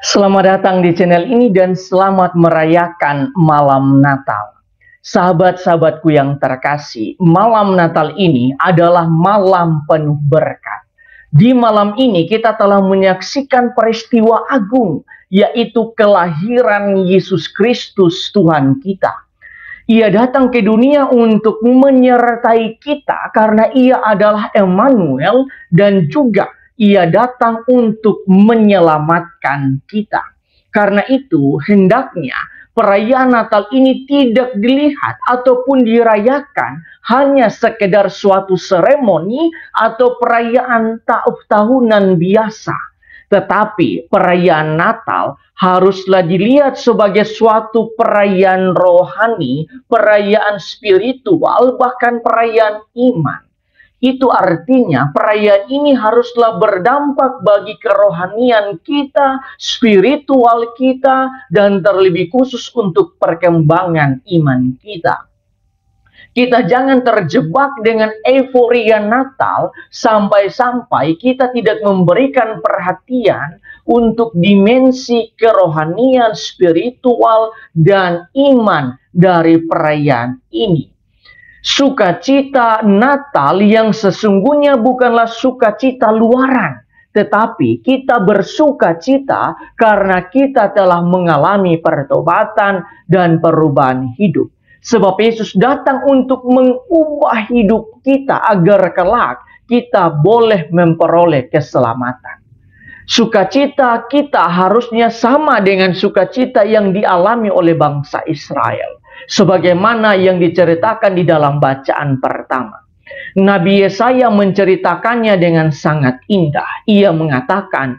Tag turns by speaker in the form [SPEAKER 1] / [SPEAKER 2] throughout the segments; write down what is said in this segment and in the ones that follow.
[SPEAKER 1] Selamat datang di channel ini dan selamat merayakan malam Natal. Sahabat-sahabatku yang terkasih, malam Natal ini adalah malam penuh berkat. Di malam ini kita telah menyaksikan peristiwa agung, yaitu kelahiran Yesus Kristus Tuhan kita. Ia datang ke dunia untuk menyertai kita karena ia adalah Emmanuel dan juga ia datang untuk menyelamatkan kita. Karena itu, hendaknya perayaan Natal ini tidak dilihat ataupun dirayakan hanya sekedar suatu seremoni atau perayaan tahunan biasa. Tetapi perayaan Natal haruslah dilihat sebagai suatu perayaan rohani, perayaan spiritual, bahkan perayaan iman. Itu artinya perayaan ini haruslah berdampak bagi kerohanian kita, spiritual kita, dan terlebih khusus untuk perkembangan iman kita. Kita jangan terjebak dengan euforia Natal sampai-sampai kita tidak memberikan perhatian untuk dimensi kerohanian, spiritual, dan iman dari perayaan ini. Sukacita Natal yang sesungguhnya bukanlah sukacita luaran, tetapi kita bersukacita karena kita telah mengalami pertobatan dan perubahan hidup. Sebab Yesus datang untuk mengubah hidup kita agar kelak kita boleh memperoleh keselamatan. Sukacita kita harusnya sama dengan sukacita yang dialami oleh bangsa Israel, sebagaimana yang diceritakan di dalam bacaan pertama. Nabi Yesaya menceritakannya dengan sangat indah. Ia mengatakan,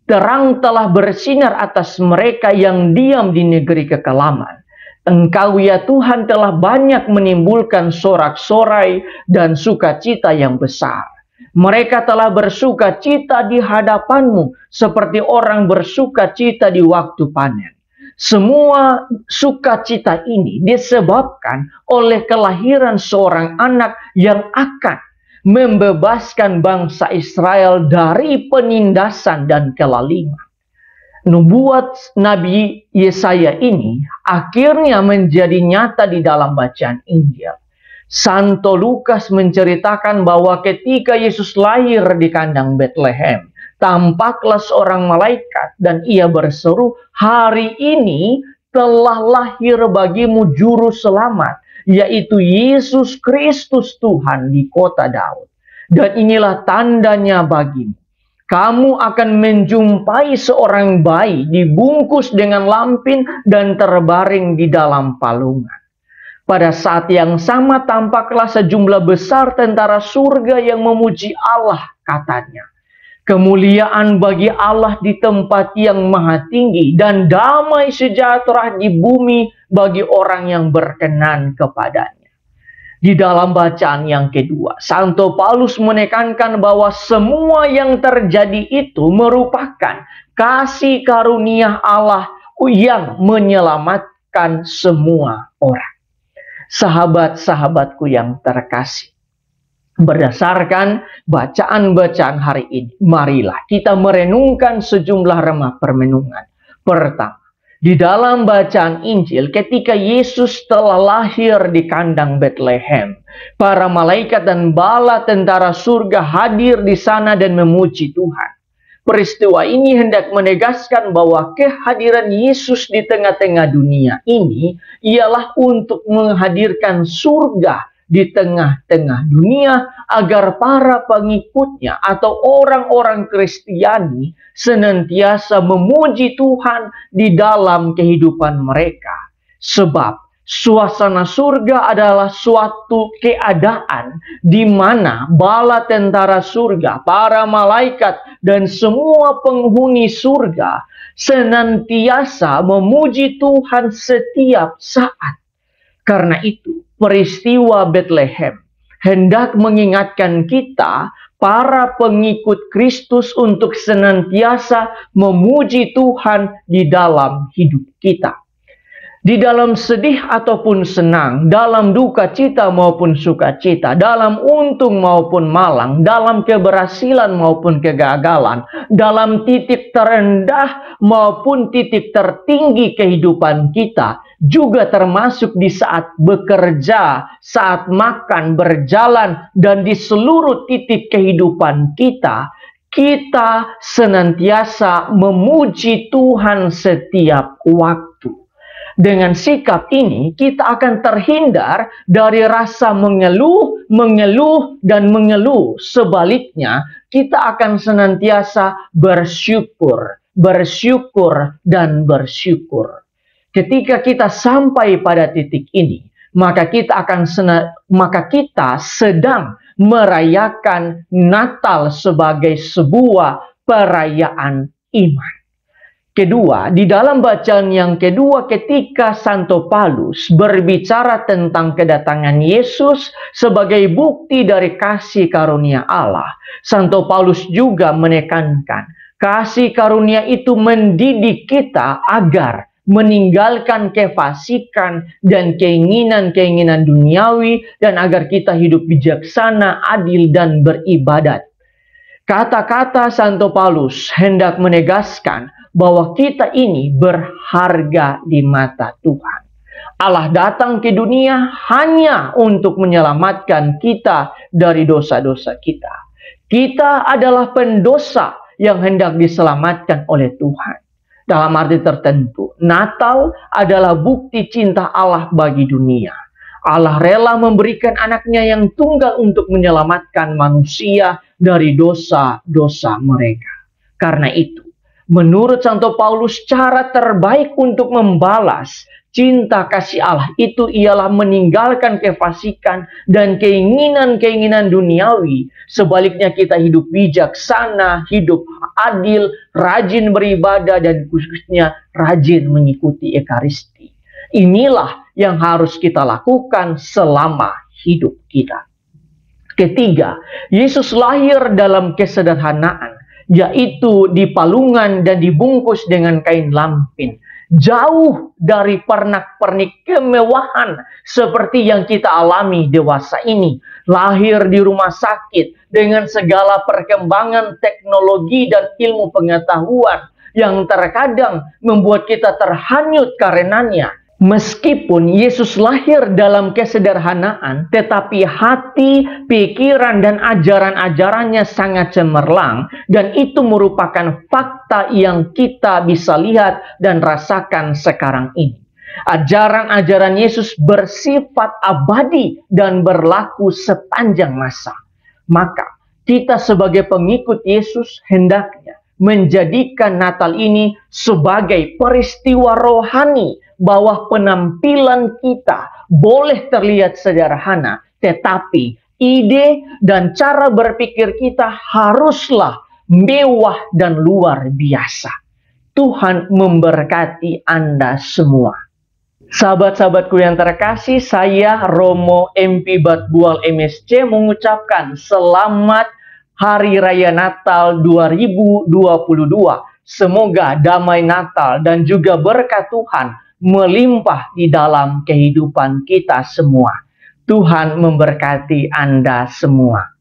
[SPEAKER 1] terang telah bersinar atas mereka yang diam di negeri kekelaman. Engkau ya Tuhan telah banyak menimbulkan sorak-sorai dan sukacita yang besar. Mereka telah bersukacita di hadapanmu seperti orang bersukacita di waktu panen. Semua sukacita ini disebabkan oleh kelahiran seorang anak yang akan membebaskan bangsa Israel dari penindasan dan kelaliman. Nubuat Nabi Yesaya ini akhirnya menjadi nyata di dalam bacaan Injil. Santo Lukas menceritakan bahwa ketika Yesus lahir di kandang Betlehem, tampaklah seorang malaikat dan ia berseru, "Hari ini telah lahir bagimu juru selamat, yaitu Yesus Kristus Tuhan di kota Daud. Dan inilah tandanya bagimu. Kamu akan menjumpai seorang bayi dibungkus dengan lampin dan terbaring di dalam palungan." Pada saat yang sama tampaklah sejumlah besar tentara surga yang memuji Allah, katanya. Kemuliaan bagi Allah di tempat yang maha tinggi dan damai sejahtera di bumi bagi orang yang berkenan kepadanya. Di dalam bacaan yang kedua, Santo Paulus menekankan bahwa semua yang terjadi itu merupakan kasih karunia Allah yang menyelamatkan semua orang. Sahabat-sahabatku yang terkasih, berdasarkan bacaan-bacaan hari ini, marilah kita merenungkan sejumlah remah permenungan. Pertama, di dalam bacaan Injil, ketika Yesus telah lahir di kandang Betlehem, para malaikat dan bala tentara surga hadir di sana dan memuji Tuhan. Peristiwa ini hendak menegaskan bahwa kehadiran Yesus di tengah-tengah dunia ini ialah untuk menghadirkan surga di tengah-tengah dunia agar para pengikutnya atau orang-orang Kristiani senantiasa memuji Tuhan di dalam kehidupan mereka. Sebab suasana surga adalah suatu keadaan di mana bala tentara surga, para malaikat, dan semua penghuni surga senantiasa memuji Tuhan setiap saat. Karena itu, peristiwa Betlehem hendak mengingatkan kita, para pengikut Kristus, untuk senantiasa memuji Tuhan di dalam hidup kita. Di dalam sedih ataupun senang, dalam duka cita maupun sukacita, dalam untung maupun malang, dalam keberhasilan maupun kegagalan, dalam titik terendah maupun titik tertinggi kehidupan kita, juga termasuk di saat bekerja, saat makan, berjalan, dan di seluruh titik kehidupan kita, kita senantiasa memuji Tuhan setiap waktu. Dengan sikap ini, kita akan terhindar dari rasa mengeluh, dan mengeluh. Sebaliknya, kita akan senantiasa bersyukur, dan bersyukur. Ketika kita sampai pada titik ini, maka kita sedang merayakan Natal sebagai sebuah perayaan iman. Kedua, di dalam bacaan yang kedua ketika Santo Paulus berbicara tentang kedatangan Yesus sebagai bukti dari kasih karunia Allah, Santo Paulus juga menekankan kasih karunia itu mendidik kita agar meninggalkan kefasikan dan keinginan-keinginan duniawi dan agar kita hidup bijaksana, adil, dan beribadat. Kata-kata Santo Paulus hendak menegaskan bahwa kita ini berharga di mata Tuhan. Allah datang ke dunia hanya untuk menyelamatkan kita dari dosa-dosa kita. Kita adalah pendosa yang hendak diselamatkan oleh Tuhan. Dalam arti tertentu, Natal adalah bukti cinta Allah bagi dunia. Allah rela memberikan anaknya yang tunggal untuk menyelamatkan manusia dari dosa-dosa mereka. Karena itu, menurut Santo Paulus, cara terbaik untuk membalas cinta kasih Allah itu ialah meninggalkan kefasikan dan keinginan-keinginan duniawi. Sebaliknya kita hidup bijaksana, hidup adil, rajin beribadah, dan khususnya rajin mengikuti Ekaristi. Inilah yang harus kita lakukan selama hidup kita. Ketiga, Yesus lahir dalam kesederhanaan, yaitu di palungan dan dibungkus dengan kain lampin. Jauh dari pernak-pernik kemewahan seperti yang kita alami dewasa ini. Lahir di rumah sakit dengan segala perkembangan teknologi dan ilmu pengetahuan yang terkadang membuat kita terhanyut karenanya. Meskipun Yesus lahir dalam kesederhanaan, tetapi hati, pikiran, dan ajaran-ajarannya sangat cemerlang, dan itu merupakan fakta yang kita bisa lihat dan rasakan sekarang ini. Ajaran-ajaran Yesus bersifat abadi dan berlaku sepanjang masa. Maka, kita sebagai pengikut Yesus hendaknya menjadikan Natal ini sebagai peristiwa rohani bahwa penampilan kita boleh terlihat sederhana, tetapi ide dan cara berpikir kita haruslah mewah dan luar biasa. Tuhan memberkati Anda semua. Sahabat-sahabatku yang terkasih, saya Romo MP Batbual MSC mengucapkan selamat Hari Raya Natal 2022. Semoga damai Natal dan juga berkat Tuhan melimpah di dalam kehidupan kita semua. Tuhan memberkati Anda semua.